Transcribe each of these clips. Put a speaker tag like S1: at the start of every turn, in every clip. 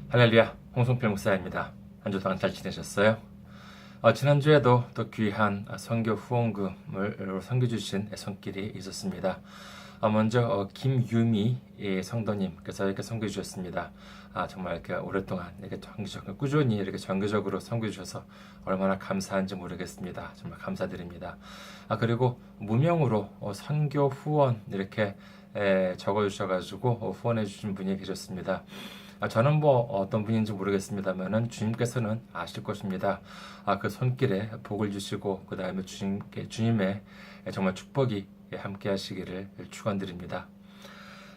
S1: 할렐루야, 홍성필 목사입니다. 한 주 동안 잘 지내셨어요? 지난주에도 또 귀한 선교 후원금을 선교주신 손길이 있었습니다. 먼저 김유미 성도님께서 이렇게 선교해 주셨습니다. 정말 이렇게 오랫동안 이렇게 꾸준히 이렇게 정기적으로 선교해 주셔서 얼마나 감사한지 모르겠습니다. 정말 감사드립니다. 그리고 무명으로 선교 후원 이렇게 적어 주셔가지고 후원해 주신 분이 계셨습니다. 저는 뭐 어떤 분인지 모르겠습니다만은 주님께서는 아실 것입니다. 그 손길에 복을 주시고 그 다음에 주님의 정말 축복이 함께 하시기를 축원드립니다.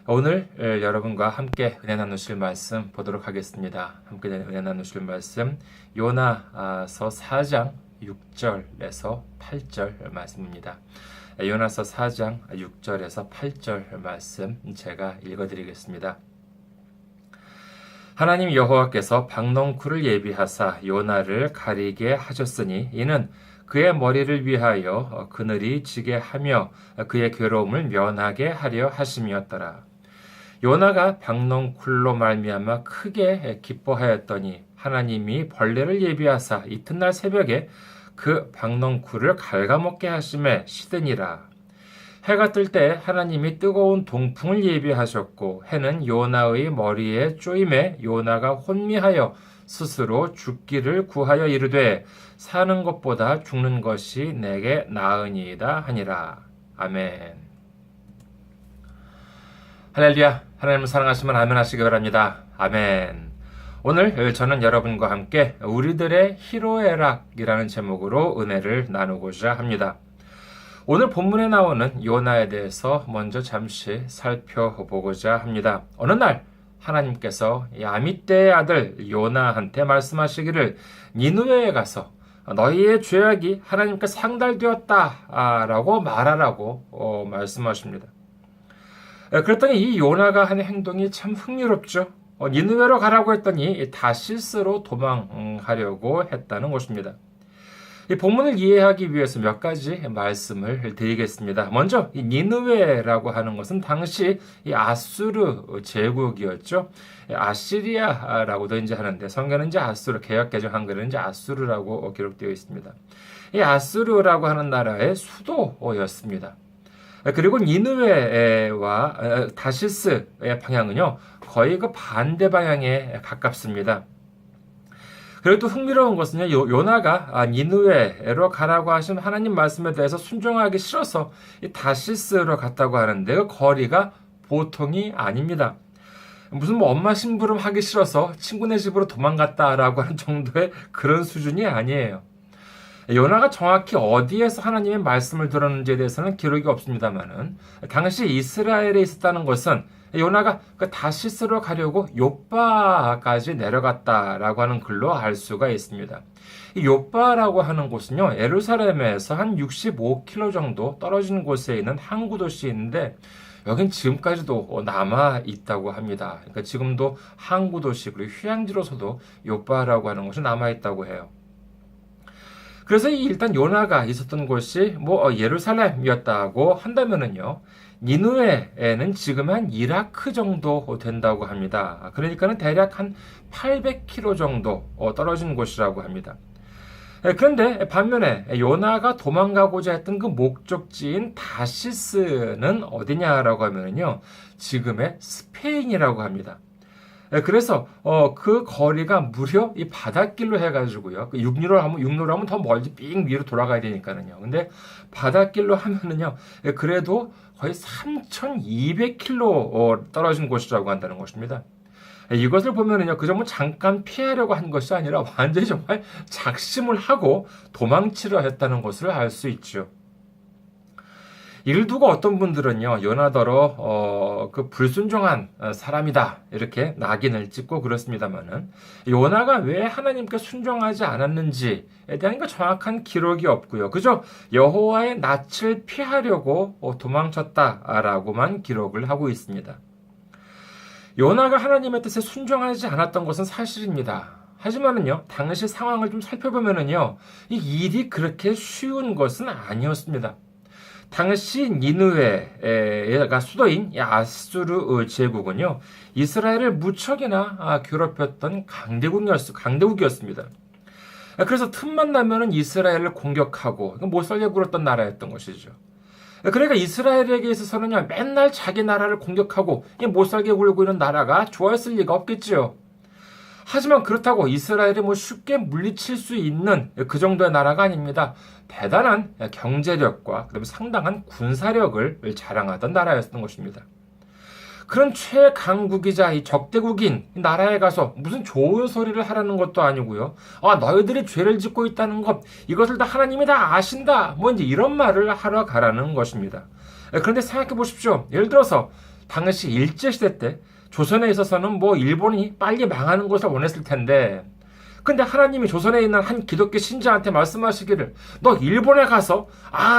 S1: 오늘 여러분과 함께 은혜 나누실 말씀 보도록 하겠습니다. 함께 은혜 나누실 말씀 요나서 4장 6절에서 8절 말씀입니다. 요나서 4장 6절에서 8절 말씀 제가 읽어드리겠습니다. 하나님 여호와께서 박넝쿨을 예비하사 요나를 가리게 하셨으니 이는 그의 머리를 위하여 그늘이 지게 하며 그의 괴로움을 면하게 하려 하심이었더라. 요나가 박넝쿨로 말미암아 크게 기뻐하였더니 하나님이 벌레를 예비하사 이튿날 새벽에 그 박넝쿨을 갉아먹게 하심에 시드니라. 해가 뜰 때 하나님이 뜨거운 동풍을 예비하셨고 해는 요나의 머리에 쪼임에 요나가 혼미하여 스스로 죽기를 구하여 이르되 사는 것보다 죽는 것이 내게 나으니이다 하니라. 아멘. 할렐루야. 하나님을 사랑하시면 아멘 하시기 바랍니다. 아멘. 오늘 저는 여러분과 함께 우리들의 희로애락이라는 제목으로 은혜를 나누고자 합니다. 오늘 본문에 나오는 요나에 대해서 먼저 잠시 살펴보고자 합니다. 어느 날 하나님께서 아미떼의 아들 요나한테 말씀하시기를 니느웨에 가서 너희의 죄악이 하나님께 상달되었다 라고 말하라고 말씀하십니다. 그랬더니 이 요나가 하는 행동이 참 흥미롭죠. 니느웨로 가라고 했더니 다시스로 도망하려고 했다는 것입니다. 이 본문을 이해하기 위해서 몇 가지 말씀을 드리겠습니다. 먼저 이 니느웨라고 하는 것은 당시 이 아수르 제국이었죠. 아시리아라고도 이제 하는데 성경은 이제 아수르, 개역 개정 한글은 이제 아수르라고 기록되어 있습니다. 이 아수르라고 하는 나라의 수도였습니다. 그리고 니느웨와 다시스의 방향은요 거의 그 반대 방향에 가깝습니다. 그리고 또 흥미로운 것은요, 요나가 니느웨로 가라고 하신 하나님 말씀에 대해서 순종하기 싫어서 다시스로 갔다고 하는데 그 거리가 보통이 아닙니다. 무슨 뭐 엄마 심부름 하기 싫어서 친구네 집으로 도망갔다라고 하는 정도의 그런 수준이 아니에요. 요나가 정확히 어디에서 하나님의 말씀을 들었는지에 대해서는 기록이 없습니다만은 당시 이스라엘에 있었다는 것은 요나가 그 다시스로 가려고 욥바까지 내려갔다라고 하는 글로 알 수가 있습니다. 이 욥바라고 하는 곳은요, 예루살렘에서 한 65km 정도 떨어진 곳에 있는 항구 도시인데 여긴 지금까지도 남아 있다고 합니다. 그러니까 지금도 항구 도시 그리고 휴양지로서도 욥바라고 하는 곳이 남아 있다고 해요. 그래서 일단 요나가 있었던 곳이 예루살렘이었다고 한다면은요, 니느웨에는 지금 한 이라크 정도 된다고 합니다. 그러니까는 대략 한 800km 정도 떨어진 곳이라고 합니다. 그런데 반면에 요나가 도망가고자 했던 그 목적지인 다시스는 어디냐라고 하면요, 지금의 스페인이라고 합니다. 그래서 그 거리가 무려 이 바닷길로 해가지고요. 육로로 하면 더 멀리 삥 위로 돌아가야 되니까는요. 근데 바닷길로 하면은요, 그래도 거의 3,200km 떨어진 곳이라고 한다는 것입니다. 이것을 보면은요, 그저 뭐 잠깐 피하려고 한 것이 아니라 완전히 정말 작심을 하고 도망치려 했다는 것을 알 수 있죠. 이를 두고 어떤 분들은요, 요나더러 그 불순종한 사람이다 이렇게 낙인을 찍고 그렇습니다만은 요나가 왜 하나님께 순종하지 않았는지에 대한 그 정확한 기록이 없고요. 그저 여호와의 낯을 피하려고 도망쳤다라고만 기록을 하고 있습니다. 요나가 하나님의 뜻에 순종하지 않았던 것은 사실입니다. 하지만은요, 당시 상황을 좀 살펴보면은요, 이 일이 그렇게 쉬운 것은 아니었습니다. 당시 니느웨가 수도인 이 아수르 제국은요, 이스라엘을 무척이나 괴롭혔던 강대국이었습니다. 그래서 틈만 나면은 이스라엘을 공격하고 못 살게 굴었던 나라였던 것이죠. 그러니까 이스라엘에게 있어서는요, 맨날 자기 나라를 공격하고 못 살게 굴고 있는 나라가 좋아했을 리가 없겠지요. 하지만 그렇다고 이스라엘이 쉽게 물리칠 수 있는 그 정도의 나라가 아닙니다. 대단한 경제력과 그다음에 상당한 군사력을 자랑하던 나라였던 것입니다. 그런 최강국이자 이 적대국인 나라에 가서 무슨 좋은 소리를 하라는 것도 아니고요. 너희들이 죄를 짓고 있다는 것, 이것을 다 하나님이 다 아신다. 이제 이런 말을 하러 가라는 것입니다. 그런데 생각해 보십시오. 예를 들어서 당시 일제시대 때 조선에 있어서는 일본이 빨리 망하는 것을 원했을 텐데, 근데 하나님이 조선에 있는 한 기독교 신자한테 말씀하시기를, 너 일본에 가서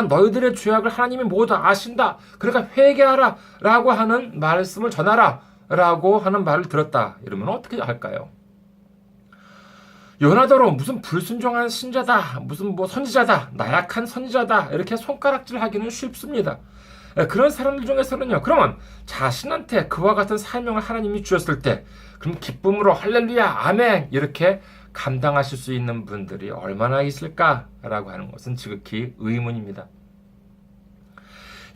S1: 너희들의 죄악을 하나님이 모두 아신다, 그러니까 회개하라 라고 하는 말씀을 전하라 라고 하는 말을 들었다. 이러면 어떻게 할까요? 요나더러 무슨 불순종한 신자다, 무슨 선지자다, 나약한 선지자다, 이렇게 손가락질하기는 쉽습니다. 그런 사람들 중에서는요, 그러면 자신한테 그와 같은 사명을 하나님이 주셨을 때, 그럼 기쁨으로 할렐루야, 아멘, 이렇게 감당하실 수 있는 분들이 얼마나 있을까라고 하는 것은 지극히 의문입니다.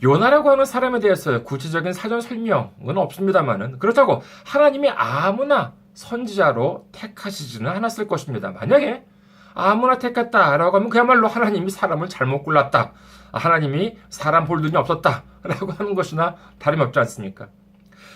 S1: 요나라고 하는 사람에 대해서 구체적인 사전 설명은 없습니다만은, 그렇다고 하나님이 아무나 선지자로 택하시지는 않았을 것입니다. 만약에 아무나 택했다라고 하면 그야말로 하나님이 사람을 잘못 골랐다, 하나님이 사람 볼 눈이 없었다라고 하는 것이나 다름이 없지 않습니까?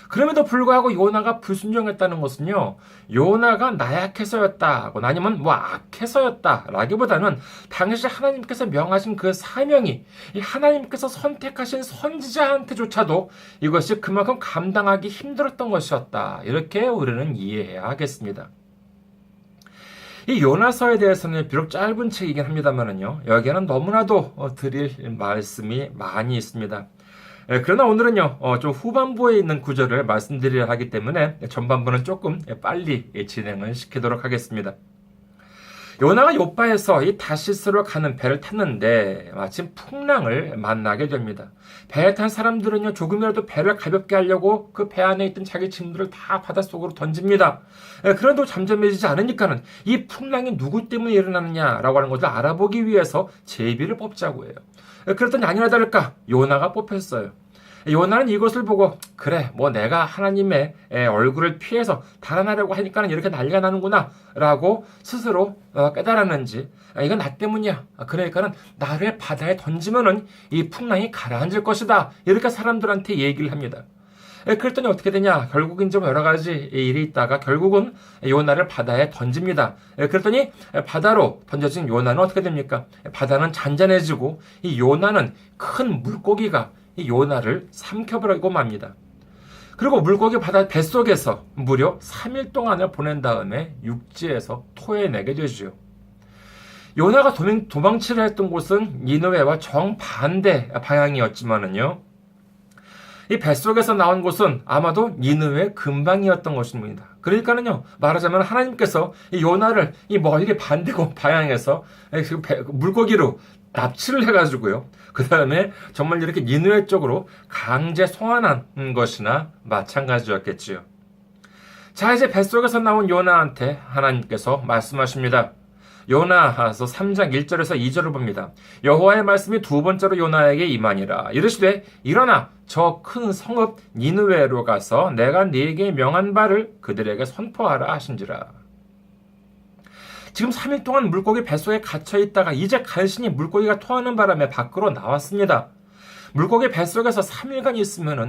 S1: 그럼에도 불구하고 요나가 불순종했다는 것은요, 요나가 나약해서였다거나 아니면 악해서였다라기보다는 당시 하나님께서 명하신 그 사명이 이 하나님께서 선택하신 선지자한테조차도 이것이 그만큼 감당하기 힘들었던 것이었다, 이렇게 우리는 이해해야 하겠습니다. 이 요나서에 대해서는 비록 짧은 책이긴 합니다만은요, 여기에는 너무나도 드릴 말씀이 많이 있습니다. 그러나 오늘은요, 좀 후반부에 있는 구절을 말씀드려야 하기 때문에 전반부는 조금 빨리 진행을 시키도록 하겠습니다. 요나가 요바에서 이 다시스로 가는 배를 탔는데 마침 풍랑을 만나게 됩니다. 배에 탄 사람들은요, 조금이라도 배를 가볍게 하려고 그 배 안에 있던 자기 짐들을 다 바닷속으로 던집니다. 그런데도 잠잠해지지 않으니까는 이 풍랑이 누구 때문에 일어나느냐라고 하는 것을 알아보기 위해서 제비를 뽑자고 해요. 그랬더니 아니나 다를까 요나가 뽑혔어요. 요나는 이것을 보고, 그래, 내가 하나님의 얼굴을 피해서 달아나려고 하니까는 이렇게 난리가 나는구나 라고 스스로 깨달았는지, 이건 나 때문이야, 그러니까는 나를 바다에 던지면은 이 풍랑이 가라앉을 것이다, 이렇게 사람들한테 얘기를 합니다. 그랬더니 어떻게 되냐, 결국은 좀 여러 가지 일이 있다가 결국은 요나를 바다에 던집니다. 그랬더니 바다로 던져진 요나는 어떻게 됩니까? 바다는 잔잔해지고 이 요나는 큰 물고기가 이 요나를 삼켜버리고 맙니다. 그리고 물고기 바다 뱃속에서 무려 3일 동안을 보낸 다음에 육지에서 토해내게 되죠. 요나가 도망치려 했던 곳은 니느웨와 정반대 방향이었지만은요, 이 뱃속에서 나온 곳은 아마도 니느웨 근방이었던 것입니다. 그러니까는요, 말하자면 하나님께서 이 요나를 이 멀리 반대고 방향에서 물고기로 납치를 해가지고요, 그 다음에 정말 이렇게 니느웨 쪽으로 강제 송환한 것이나 마찬가지였겠지요. 자, 이제 뱃속에서 나온 요나한테 하나님께서 말씀하십니다. 요나서 3장 1절에서 2절을 봅니다. 여호와의 말씀이 두 번째로 요나에게 임하니라. 이르시되 일어나 저 큰 성읍 니느웨로 가서 내가 네게 명한 바를 그들에게 선포하라 하신지라. 지금 3일 동안 물고기 뱃속에 갇혀 있다가 이제 간신히 물고기가 토하는 바람에 밖으로 나왔습니다. 물고기 뱃속에서 3일간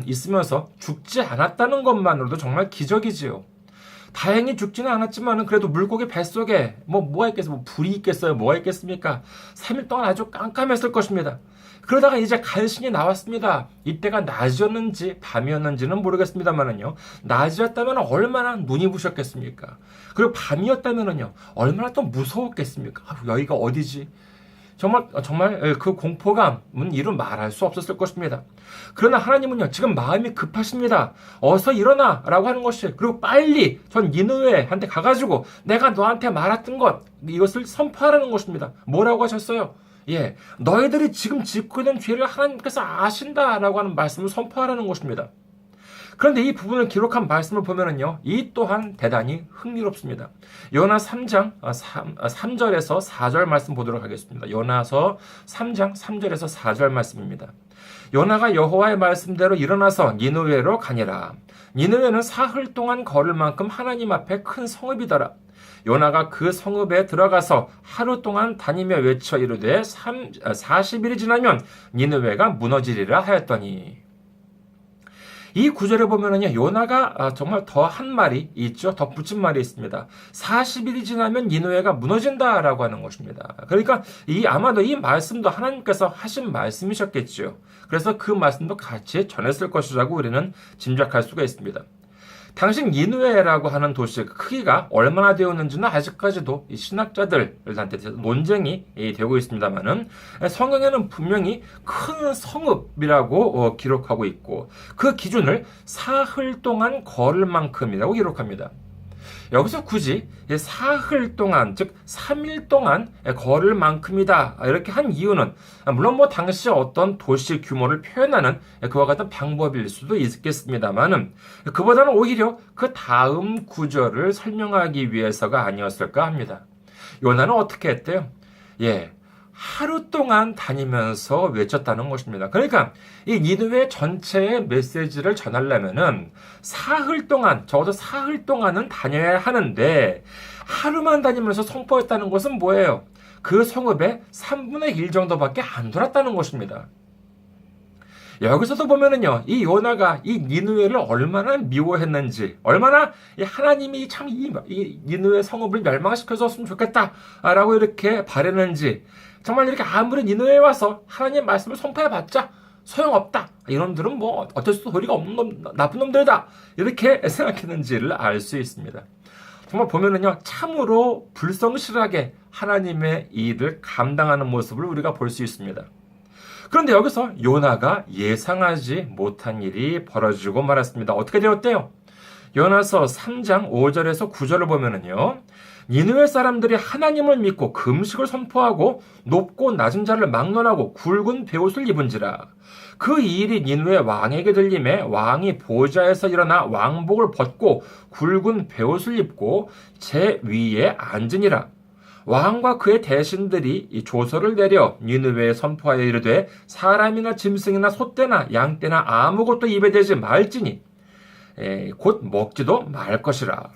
S1: 있으면서 죽지 않았다는 것만으로도 정말 기적이지요. 다행히 죽지는 않았지만 그래도 물고기 뱃속에 뭐가 있겠어요? 불이 있겠어요? 뭐가 있겠습니까? 3일 동안 아주 깜깜했을 것입니다. 그러다가 이제 간신히 나왔습니다. 이때가 낮이었는지 밤이었는지는 모르겠습니다만은요, 낮이었다면 얼마나 눈이 부셨겠습니까? 그리고 밤이었다면은요, 얼마나 또 무서웠겠습니까? 여기가 어디지? 정말 그 공포감은 이루 말할 수 없었을 것입니다. 그러나 하나님은요, 지금 마음이 급하십니다. 어서 일어나 라고 하는 것이, 그리고 빨리 전 니느웨한테 가가지고 내가 너한테 말했던 것, 이것을 선포하라는 것입니다. 뭐라고 하셨어요? 너희들이 지금 짓고 있는 죄를 하나님께서 아신다라고 하는 말씀을 선포하라는 것입니다. 그런데 이 부분을 기록한 말씀을 보면은요, 이 또한 대단히 흥미롭습니다. 요나 3장 3절에서 4절 말씀 보도록 하겠습니다. 요나서 3장 3절에서 4절 말씀입니다. 요나가 여호와의 말씀대로 일어나서 니느웨로 가니라. 니느웨는 사흘 동안 걸을 만큼 하나님 앞에 큰 성읍이더라. 요나가 그 성읍에 들어가서 하루 동안 다니며 외쳐 이르되 40일이 지나면 니느웨가 무너지리라 하였더니, 이 구절을 보면은요, 요나가 정말 더 한 말이 있죠. 더 붙인 말이 있습니다. 40일이 지나면 니느웨가 무너진다라고 하는 것입니다. 그러니까 아마도 이 말씀도 하나님께서 하신 말씀이셨겠죠. 그래서 그 말씀도 같이 전했을 것이라고 우리는 짐작할 수가 있습니다. 당시 니느웨라고 하는 도시의 크기가 얼마나 되었는지는 아직까지도 이 신학자들한테 논쟁이 되고 있습니다만은, 성경에는 분명히 큰 성읍이라고 기록하고 있고, 그 기준을 사흘 동안 걸을 만큼이라고 기록합니다. 여기서 굳이 사흘 동안, 즉 3일 동안 걸을 만큼이다 이렇게 한 이유는, 물론 당시 어떤 도시 규모를 표현하는 그와 같은 방법일 수도 있겠습니다만은, 그보다는 오히려 그 다음 구절을 설명하기 위해서가 아니었을까 합니다. 요나는 어떻게 했대요? 하루 동안 다니면서 외쳤다는 것입니다. 그러니까 이 니느웨 전체의 메시지를 전하려면은 사흘 동안, 적어도 사흘 동안은 다녀야 하는데, 하루만 다니면서 선포했다는 것은 뭐예요? 그 성읍의 3분의 1 정도밖에 안 돌았다는 것입니다. 여기서도 보면은요, 이 요나가 이 니느웨를 얼마나 미워했는지, 얼마나 하나님이 참 이 니느웨 성읍을 멸망시켜줬으면 좋겠다라고 이렇게 바랬는지, 정말 이렇게 아무리 니느웨에 와서 하나님의 말씀을 선포해봤자 소용없다, 이놈들은 뭐 어쩔 수 도리가 없는 나쁜 놈들이다, 이렇게 생각했는지를 알 수 있습니다. 정말 보면은요, 참으로 불성실하게 하나님의 일을 감당하는 모습을 우리가 볼 수 있습니다. 그런데 여기서 요나가 예상하지 못한 일이 벌어지고 말았습니다. 어떻게 되었대요? 요나서 3장 5절에서 9절을 보면은요, 니느웨 사람들이 하나님을 믿고 금식을 선포하고 높고 낮은 자를 막론하고 굵은 베옷을 입은지라. 그 일이 니느웨 왕에게 들림에 왕이 보좌에서 일어나 왕복을 벗고 굵은 베옷을 입고 제 위에 앉으니라. 왕과 그의 대신들이 이 조서를 내려 니느웨에 선포하여 이르되 사람이나 짐승이나 소떼나 양떼나 아무것도 입에 대지 말지니 곧 먹지도 말 것이라.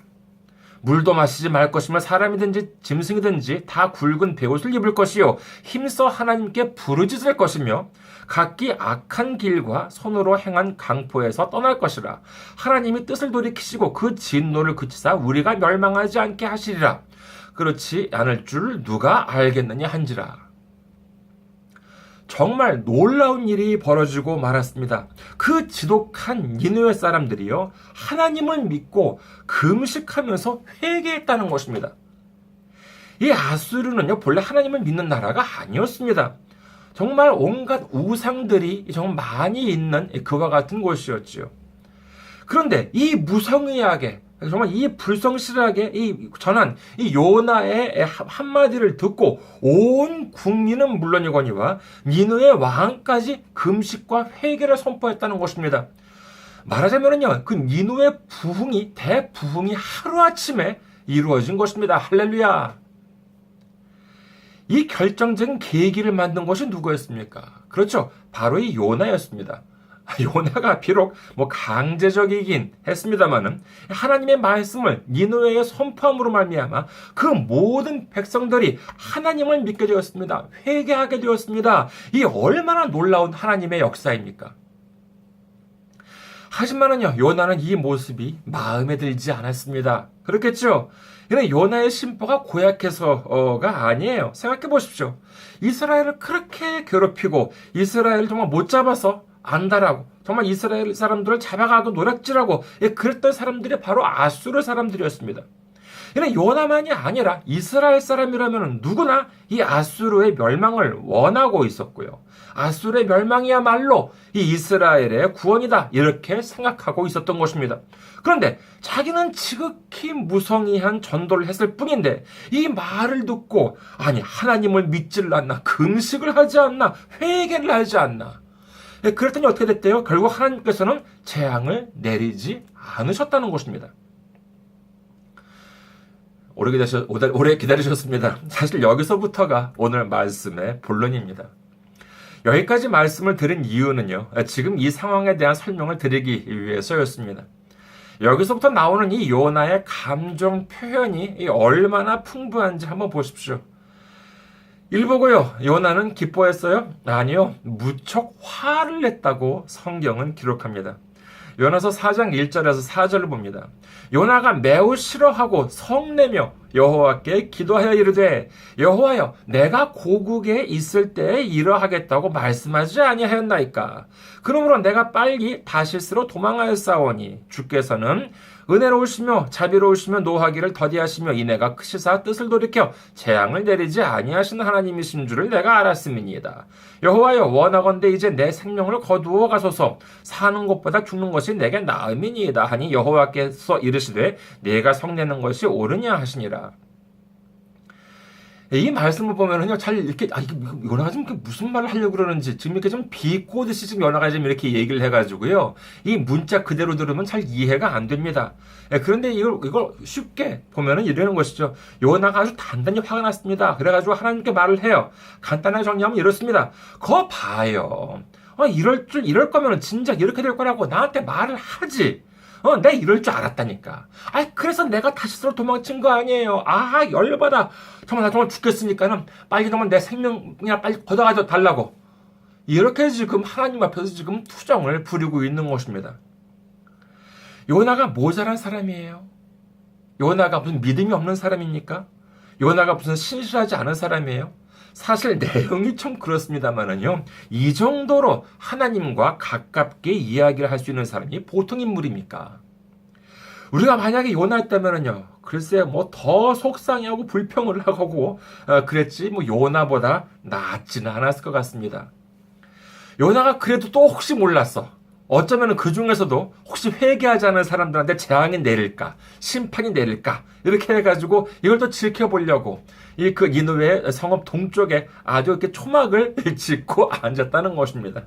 S1: 물도 마시지 말 것이며 사람이든지 짐승이든지 다 굵은 베옷을 입을 것이요 힘써 하나님께 부르짖을 것이며 각기 악한 길과 손으로 행한 강포에서 떠날 것이라. 하나님이 뜻을 돌이키시고 그 진노를 그치사 우리가 멸망하지 않게 하시리라. 그렇지 않을 줄 누가 알겠느냐 한지라. 정말 놀라운 일이 벌어지고 말았습니다. 그 지독한 니느웨 사람들이요, 하나님을 믿고 금식하면서 회개했다는 것입니다. 이 아수르는요, 본래 하나님을 믿는 나라가 아니었습니다. 정말 온갖 우상들이 정말 많이 있는 그와 같은 곳이었지요. 그런데 이 무성의하게, 정말 이 불성실하게 전한 이 요나의 한마디를 듣고 온 국민은 물론이거니와 니느웨 왕까지 금식과 회개를 선포했다는 것입니다. 말하자면요, 그 니느웨 대부흥이 하루아침에 이루어진 것입니다. 할렐루야. 이 결정적인 계기를 만든 것이 누구였습니까? 그렇죠. 바로 이 요나였습니다. 요나가 비록 강제적이긴 했습니다만은 하나님의 말씀을 니느웨에 선포함으로 말미암아 그 모든 백성들이 하나님을 믿게 되었습니다. 회개하게 되었습니다. 이 얼마나 놀라운 하나님의 역사입니까? 하지만은요, 요나는 이 모습이 마음에 들지 않았습니다. 그렇겠죠? 이는 요나의 심보가 고약해서가 아니에요. 생각해 보십시오. 이스라엘을 그렇게 괴롭히고 이스라엘을 정말 못 잡아서 안다라고, 정말 이스라엘 사람들을 잡아가고 노략질하고 그랬던 사람들이 바로 아수르 사람들이었습니다. 이는 요나만이 아니라 이스라엘 사람이라면 누구나 이 아수르의 멸망을 원하고 있었고요. 아수르의 멸망이야말로 이 이스라엘의 구원이다 이렇게 생각하고 있었던 것입니다. 그런데 자기는 지극히 무성의한 전도를 했을 뿐인데 이 말을 듣고 아니 하나님을 믿질 않나, 금식을 하지 않나, 회개를 하지 않나. 그랬더니 어떻게 됐대요? 결국 하나님께서는 재앙을 내리지 않으셨다는 것입니다. 오래 기다리셨습니다. 사실 여기서부터가 오늘 말씀의 본론입니다. 여기까지 말씀을 드린 이유는요, 지금 이 상황에 대한 설명을 드리기 위해서였습니다. 여기서부터 나오는 이 요나의 감정 표현이 얼마나 풍부한지 한번 보십시오. 일보고요, 요나는 기뻐했어요? 아니요, 무척 화를 냈다고 성경은 기록합니다. 요나서 4장 1절에서 4절을 봅니다. 요나가 매우 싫어하고 성내며 여호와께 기도하여 이르되 여호와여 내가 고국에 있을 때에 이러하겠다고 말씀하지 아니하였나이까. 그러므로 내가 빨리 다시스로 도망하였사오니 주께서는 은혜로우시며 자비로우시며 노하기를 더디하시며 이내가 크시사 뜻을 돌이켜 재앙을 내리지 아니하시는 하나님이신 줄을 내가 알았음이니이다. 여호와여 원하건대 이제 내 생명을 거두어 가소서. 사는 것보다 죽는 것이 내게 나음이니이다 하니 여호와께서 이르시되 내가 성내는 것이 옳으냐 하시니라. 이 말씀을 보면은요, 잘 이렇게, 요나가 지금 무슨 말을 하려고 그러는지, 지금 이렇게 좀 비꼬듯이 지금 요나가 지금 이렇게 얘기를 해가지고요, 이 문자 그대로 들으면 잘 이해가 안 됩니다. 그런데 이걸 쉽게 보면은 이러는 것이죠. 요나가 아주 단단히 화가 났습니다. 그래가지고 하나님께 말을 해요. 간단하게 정리하면 이렇습니다. 거 봐요. 이럴 거면은 진작 이렇게 될 거라고 나한테 말을 하지. 내가 이럴 줄 알았다니까. 그래서 내가 다시스로 도망친 거 아니에요. 열받아. 나 정말 죽겠으니까는 빨리 정말 내 생명이나 빨리 걷어가져 달라고. 이렇게 지금 하나님 앞에서 지금 투정을 부리고 있는 것입니다. 요나가 모자란 사람이에요. 요나가 무슨 믿음이 없는 사람입니까? 요나가 무슨 신실하지 않은 사람이에요? 사실 내용이 좀 그렇습니다만은요, 이 정도로 하나님과 가깝게 이야기를 할 수 있는 사람이 보통 인물입니까? 우리가 만약에 요나였다면은요, 글쎄 더 속상해하고 불평을 하고 그랬지 요나보다 낫지는 않았을 것 같습니다. 요나가 그래도 또 혹시 몰랐어. 어쩌면 그 중에서도 혹시 회개하지 않은 사람들한테 재앙이 내릴까, 심판이 내릴까, 이렇게 해가지고 이걸 또 지켜보려고 그 니느웨 성읍 동쪽에 아주 이렇게 초막을 짓고 앉았다는 것입니다.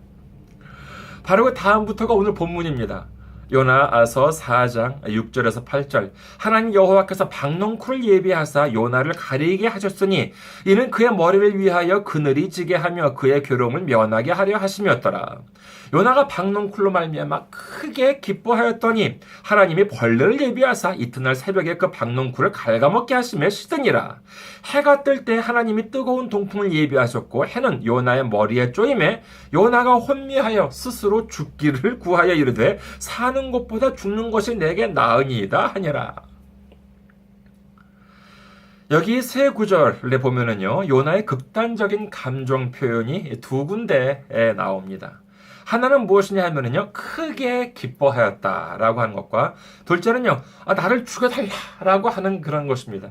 S1: 바로 그 다음부터가 오늘 본문입니다. 요나서 4장 6절에서 8절. 하나님 여호와께서 박넝쿨을 예비하사 요나를 가리게 하셨으니 이는 그의 머리를 위하여 그늘이 지게 하며 그의 괴로움을 면하게 하려 하심이었더라. 요나가 박넝쿨로 말미암아 크게 기뻐하였더니 하나님이 벌레를 예비하사 이튿날 새벽에 그 박넝쿨을 갉아먹게 하시며 시드니라. 해가 뜰 때 하나님이 뜨거운 동풍을 예비하셨고 해는 요나의 머리에 쪼임에 요나가 혼미하여 스스로 죽기를 구하여 이르되 사는 것보다 죽는 것이 내게 나으니이다 하니라. 여기 세 구절에 보면은요, 요나의 극단적인 감정 표현이 두 군데에 나옵니다. 하나는 무엇이냐 하면은요, 크게 기뻐하였다라고 하는 것과, 둘째는요, 나를 죽여달라라고 하는 그런 것입니다.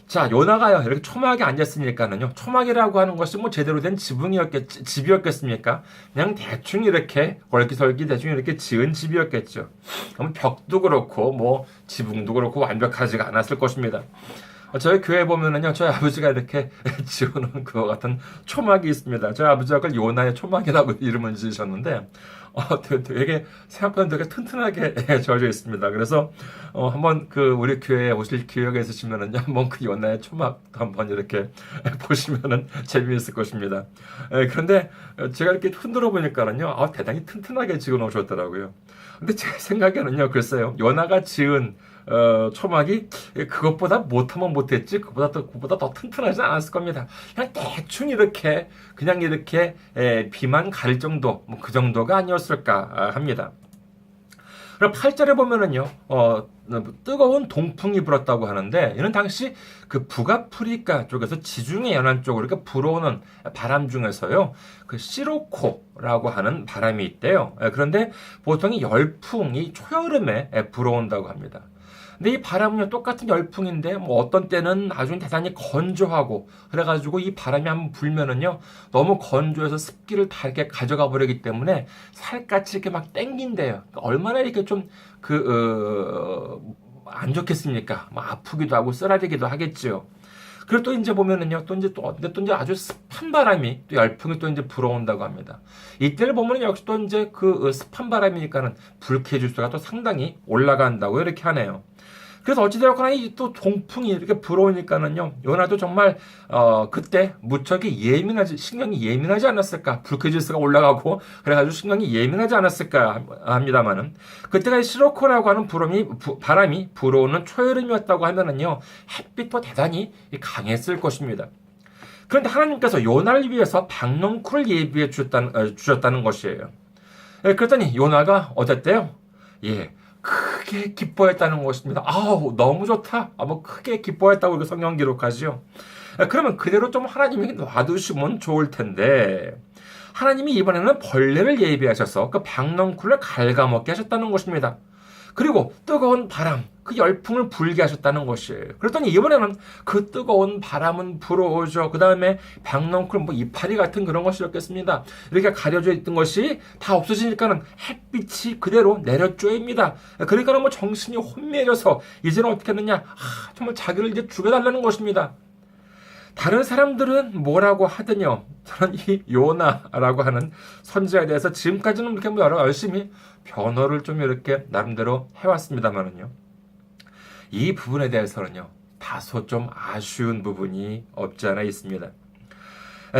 S1: 자, 요나가요, 이렇게 초막에 앉았으니까는요, 초막이라고 하는 것이 제대로 된 집이었겠습니까? 그냥 대충 이렇게, 얼기설기 대충 이렇게 지은 집이었겠죠. 벽도 그렇고, 지붕도 그렇고, 완벽하지가 않았을 것입니다. 저희 교회 보면은요, 저희 아버지가 이렇게 지어놓은 그와 같은 초막이 있습니다. 저희 아버지가 그걸 요나의 초막이라고 이름을 지으셨는데, 되게, 생각보다 되게 튼튼하게 지어져 있습니다. 그래서, 한번 우리 교회에 오실 기회가 있으시면은요, 한번 그 요나의 초막도 한번 이렇게 보시면은 재미있을 것입니다. 그런데 제가 이렇게 흔들어 보니까는요, 대단히 튼튼하게 지어 놓으셨더라고요. 근데 제 생각에는요, 글쎄요, 요나가 지은 초막이 그것보다 못하면 못했지 그것보다 더 튼튼하지 않았을 겁니다. 그냥 대충 이렇게 그냥 이렇게 비만 가릴 정도 그 정도가 아니었을까 합니다. 그럼 8절에 보면은요, 뜨거운 동풍이 불었다고 하는데, 이는 당시 그 북아프리카 쪽에서 지중해 연안 쪽으로 이렇게 불어오는 바람 중에서요, 그 시로코라고 하는 바람이 있대요. 그런데 보통 이 열풍이 초여름에 불어온다고 합니다. 근데 이 바람은요, 똑같은 열풍인데, 뭐 어떤 때는 아주 대단히 건조하고, 그래가지고 이 바람이 한번 불면은요, 너무 건조해서 습기를 다 이렇게 가져가 버리기 때문에 살갗이 이렇게 막 땡긴대요. 그러니까 얼마나 이렇게 좀, 안 좋겠습니까? 뭐 아프기도 하고 쓰라리기도 하겠지요. 그리고 또 이제 보면은요, 또 이제 아주 습한 바람이, 또 열풍이 또 이제 불어온다고 합니다. 이때를 보면 역시 또 이제 습한 바람이니까는 불쾌지수가 또 상당히 올라간다고 이렇게 하네요. 그래서 어찌되었거나 이 또 동풍이 이렇게 불어오니까는요, 요나도 정말, 그때 무척이 신경이 예민하지 않았을까. 불쾌지수가 올라가고, 그래가지고 신경이 예민하지 않았을까 합니다만은, 그때가 시로코라고 하는 바람이 불어오는 초여름이었다고 하면은요, 햇빛도 대단히 강했을 것입니다. 그런데 하나님께서 요나를 위해서 박넝쿨을 예비해 주셨다는 것이에요. 그랬더니 요나가 어땠대요? 예. 크게 기뻐했다는 것입니다. 아우, 너무 좋다. 뭐 크게 기뻐했다고 이렇게 성경 기록하지요. 그러면 그대로 좀 하나님이 놔두시면 좋을 텐데, 하나님이 이번에는 벌레를 예비하셔서 그 박넝쿨을 갉아먹게 하셨다는 것입니다. 그리고 뜨거운 바람, 그 열풍을 불게 하셨다는 것이에요. 그랬더니 이번에는 그 뜨거운 바람은 불어오죠. 그 다음에 박넝쿨, 뭐 이파리 같은 그런 것이었겠습니다. 이렇게 가려져 있던 것이 다 없어지니까는 햇빛이 그대로 내려쪼입니다. 그러니까는 뭐 정신이 혼미해져서 이제는 어떻게 했느냐? 정말 자기를 이제 죽여달라는 것입니다. 다른 사람들은 뭐라고 하더니요. 저는 이 요나라고 하는 선지자에 대해서 지금까지는 이렇게 뭐 여러 열심히 변호를 좀 이렇게 나름대로 해왔습니다만은요. 이 부분에 대해서는요. 다소 좀 아쉬운 부분이 없지 않아 있습니다.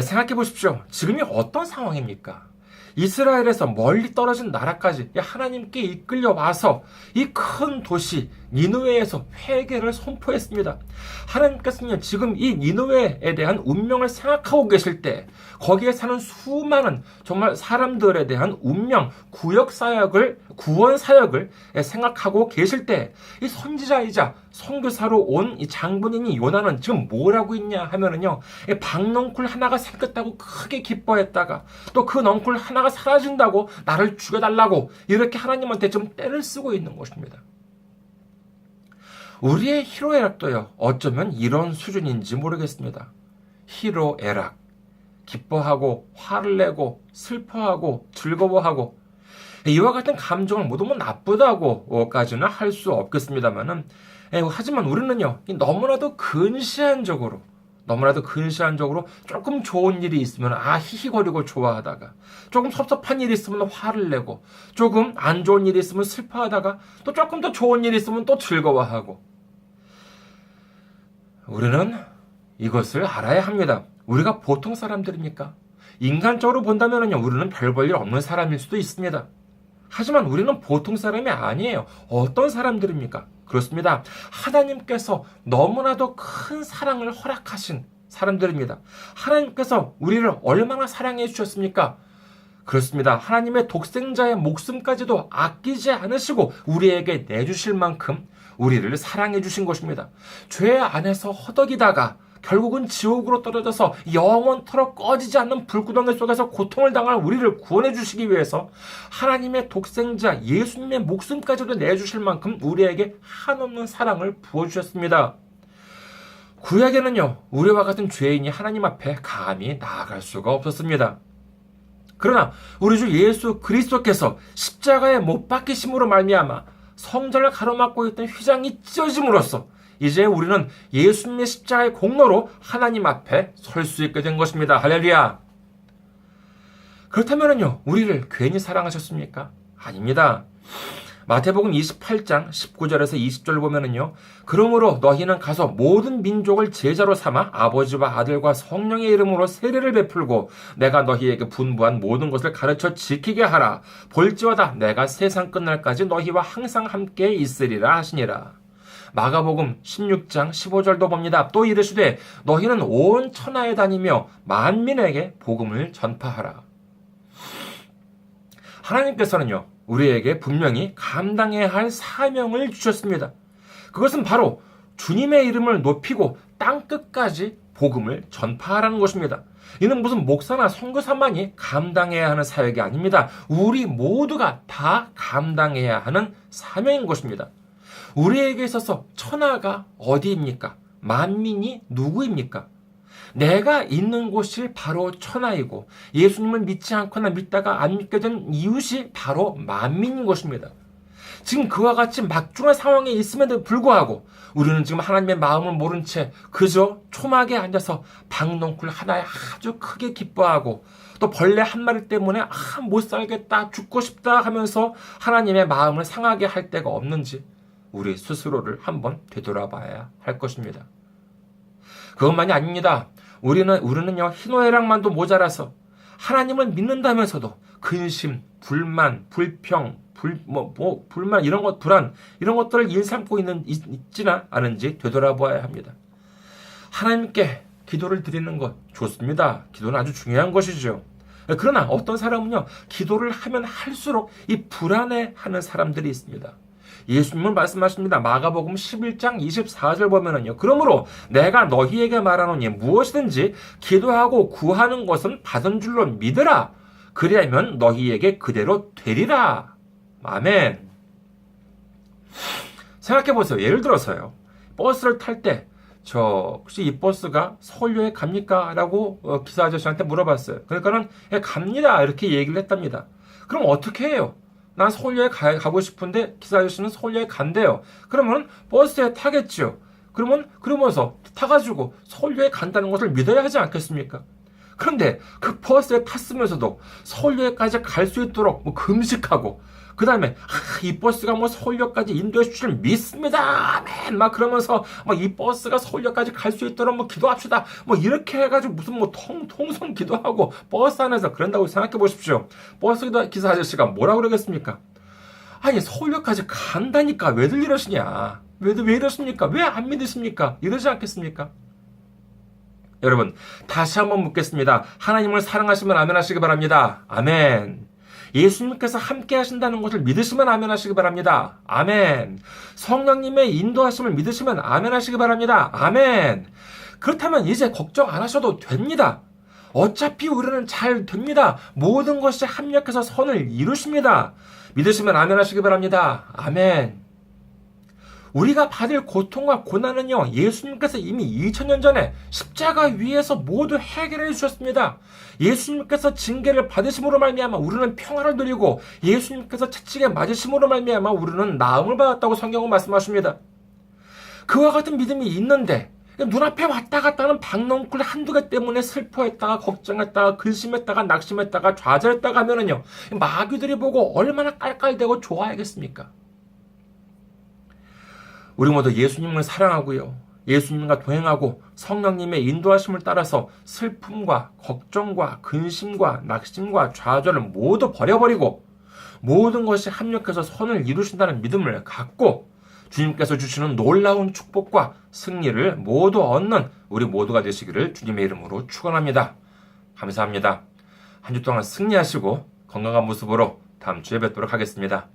S1: 생각해 보십시오. 지금이 어떤 상황입니까? 이스라엘에서 멀리 떨어진 나라까지 하나님께 이끌려 와서 이 큰 도시 니느웨에서 회개를 선포했습니다. 하나님께서는 지금 이 니느웨에 대한 운명을 생각하고 계실 때 거기에 사는 수많은 정말 사람들에 대한 운명, 구원 사역을 생각하고 계실 때 이 선지자이자 선교사로 온 이 장본인이 요나는 지금 뭘 하고 있냐 하면은요, 박넝쿨 하나가 생겼다고 크게 기뻐했다가 또 그 넝쿨 하나가 사라진다고 나를 죽여달라고 이렇게 하나님한테 좀 떼를 쓰고 있는 것입니다. 우리의 희로애락도요, 어쩌면 이런 수준인지 모르겠습니다. 희로애락, 기뻐하고 화를 내고 슬퍼하고 즐거워하고 이와 같은 감정을 모두 나쁘다고까지는 할 수 없겠습니다만은, 하지만 우리는요, 너무나도 근시안적으로 조금 좋은 일이 있으면 히히거리고 좋아하다가, 조금 섭섭한 일이 있으면 화를 내고, 조금 안 좋은 일이 있으면 슬퍼하다가, 또 조금 더 좋은 일이 있으면 또 즐거워하고. 우리는 이것을 알아야 합니다. 우리가 보통 사람들입니까? 인간적으로 본다면요, 우리는 별 볼 일 없는 사람일 수도 있습니다. 하지만 우리는 보통 사람이 아니에요. 어떤 사람들입니까? 그렇습니다. 하나님께서 너무나도 큰 사랑을 허락하신 사람들입니다. 하나님께서 우리를 얼마나 사랑해 주셨습니까? 그렇습니다. 하나님의 독생자의 목숨까지도 아끼지 않으시고 우리에게 내주실 만큼 우리를 사랑해 주신 것입니다. 죄 안에서 허덕이다가 결국은 지옥으로 떨어져서 영원토록 꺼지지 않는 불구덩이 속에서 고통을 당할 우리를 구원해 주시기 위해서 하나님의 독생자 예수님의 목숨까지도 내주실 만큼 우리에게 한없는 사랑을 부어주셨습니다. 구약에는요, 우리와 같은 죄인이 하나님 앞에 감히 나아갈 수가 없었습니다. 그러나 우리 주 예수 그리스도께서 십자가에 못 박히심으로 말미암아 성전을 가로막고 있던 휘장이 찢어짐으로써 이제 우리는 예수님의 십자가의 공로로 하나님 앞에 설 수 있게 된 것입니다. 할렐루야. 그렇다면요, 우리를 괜히 사랑하셨습니까? 아닙니다. 마태복음 28장 19절에서 20절을 보면은요, 그러므로 너희는 가서 모든 민족을 제자로 삼아 아버지와 아들과 성령의 이름으로 세례를 베풀고 내가 너희에게 분부한 모든 것을 가르쳐 지키게 하라. 볼지어다 내가 세상 끝날까지 너희와 항상 함께 있으리라 하시니라. 마가복음 16장 15절도 봅니다. 또 이르시되 너희는 온 천하에 다니며 만민에게 복음을 전파하라. 하나님께서는요, 우리에게 분명히 감당해야 할 사명을 주셨습니다. 그것은 바로 주님의 이름을 높이고 땅끝까지 복음을 전파하라는 것입니다. 이는 무슨 목사나 선교사만이 감당해야 하는 사역이 아닙니다. 우리 모두가 다 감당해야 하는 사명인 것입니다. 우리에게 있어서 천하가 어디입니까? 만민이 누구입니까? 내가 있는 곳이 바로 천하이고 예수님을 믿지 않거나 믿다가 안 믿게 된 이웃이 바로 만민인 것입니다. 지금 그와 같이 막중한 상황에 있음에도 불구하고 우리는 지금 하나님의 마음을 모른 채 그저 초막에 앉아서 박넝쿨 하나에 아주 크게 기뻐하고 또 벌레 한 마리 때문에 못 살겠다, 죽고 싶다 하면서 하나님의 마음을 상하게 할 때가 없는지 우리 스스로를 한번 되돌아봐야 할 것입니다. 그것만이 아닙니다. 우리는요, 희노애락만도 모자라서 하나님을 믿는다면서도 근심, 불만, 불평, 불만 이런 것, 불안 이런 것들을 일삼고 있지나 않은지 되돌아보아야 합니다. 하나님께 기도를 드리는 것 좋습니다. 기도는 아주 중요한 것이죠. 그러나 어떤 사람은요, 기도를 하면 할수록 이 불안해하는 사람들이 있습니다. 예수님은 말씀하십니다. 마가복음 11장 24절 보면은요. 그러므로 내가 너희에게 말하노니 무엇이든지 기도하고 구하는 것은 받은 줄로 믿으라. 그리하면 너희에게 그대로 되리라. 아멘. 생각해 보세요. 예를 들어서요. 버스를 탈 때 혹시 이 버스가 서울역에 갑니까? 라고 기사 아저씨한테 물어봤어요. 그러니까는 갑니다. 이렇게 얘기를 했답니다. 그럼 어떻게 해요? 난 서울역에 가고 싶은데 기사 아저씨는 서울역에 간대요. 그러면 버스에 타겠죠. 그러면서 타가지고 서울역에 간다는 것을 믿어야 하지 않겠습니까? 그런데 그 버스에 탔으면서도 서울역까지 갈 수 있도록 금식하고 그 다음에 이 버스가 서울역까지 인도해 주실 믿습니다. 아멘. 그러면서 이 버스가 서울역까지 갈 수 있도록 기도합시다. 이렇게 해가지고 무슨 통성 기도하고 버스 안에서 그런다고 생각해 보십시오. 버스 기사 아저씨가 뭐라고 그러겠습니까? 아니 서울역까지 간다니까 왜들 이러시냐? 왜 이러십니까? 왜 안 믿으십니까? 이러지 않겠습니까? 여러분 다시 한번 묻겠습니다. 하나님을 사랑하시면 아멘 하시기 바랍니다. 아멘. 예수님께서 함께 하신다는 것을 믿으시면 아멘 하시기 바랍니다. 아멘. 성령님의 인도하심을 믿으시면 아멘 하시기 바랍니다. 아멘. 그렇다면 이제 걱정 안 하셔도 됩니다. 어차피 우리는 잘 됩니다. 모든 것이 합력해서 선을 이루십니다. 믿으시면 아멘 하시기 바랍니다. 아멘. 우리가 받을 고통과 고난은요, 예수님께서 이미 2000년 전에 십자가 위에서 모두 해결해 주셨습니다. 예수님께서 징계를 받으심으로 말미암아 우리는 평화를 누리고 예수님께서 채찍에 맞으심으로 말미암아 우리는 나음을 받았다고 성경은 말씀하십니다. 그와 같은 믿음이 있는데 눈앞에 왔다 갔다 하는 박넝쿨 한두 개 때문에 슬퍼했다가 걱정했다가 근심했다가 낙심했다가 좌절했다가 하면은요, 마귀들이 보고 얼마나 깔깔대고 좋아하겠습니까? 우리 모두 예수님을 사랑하고요. 예수님과 동행하고 성령님의 인도하심을 따라서 슬픔과 걱정과 근심과 낙심과 좌절을 모두 버려버리고 모든 것이 합력해서 선을 이루신다는 믿음을 갖고 주님께서 주시는 놀라운 축복과 승리를 모두 얻는 우리 모두가 되시기를 주님의 이름으로 축원합니다. 감사합니다. 한 주 동안 승리하시고 건강한 모습으로 다음 주에 뵙도록 하겠습니다.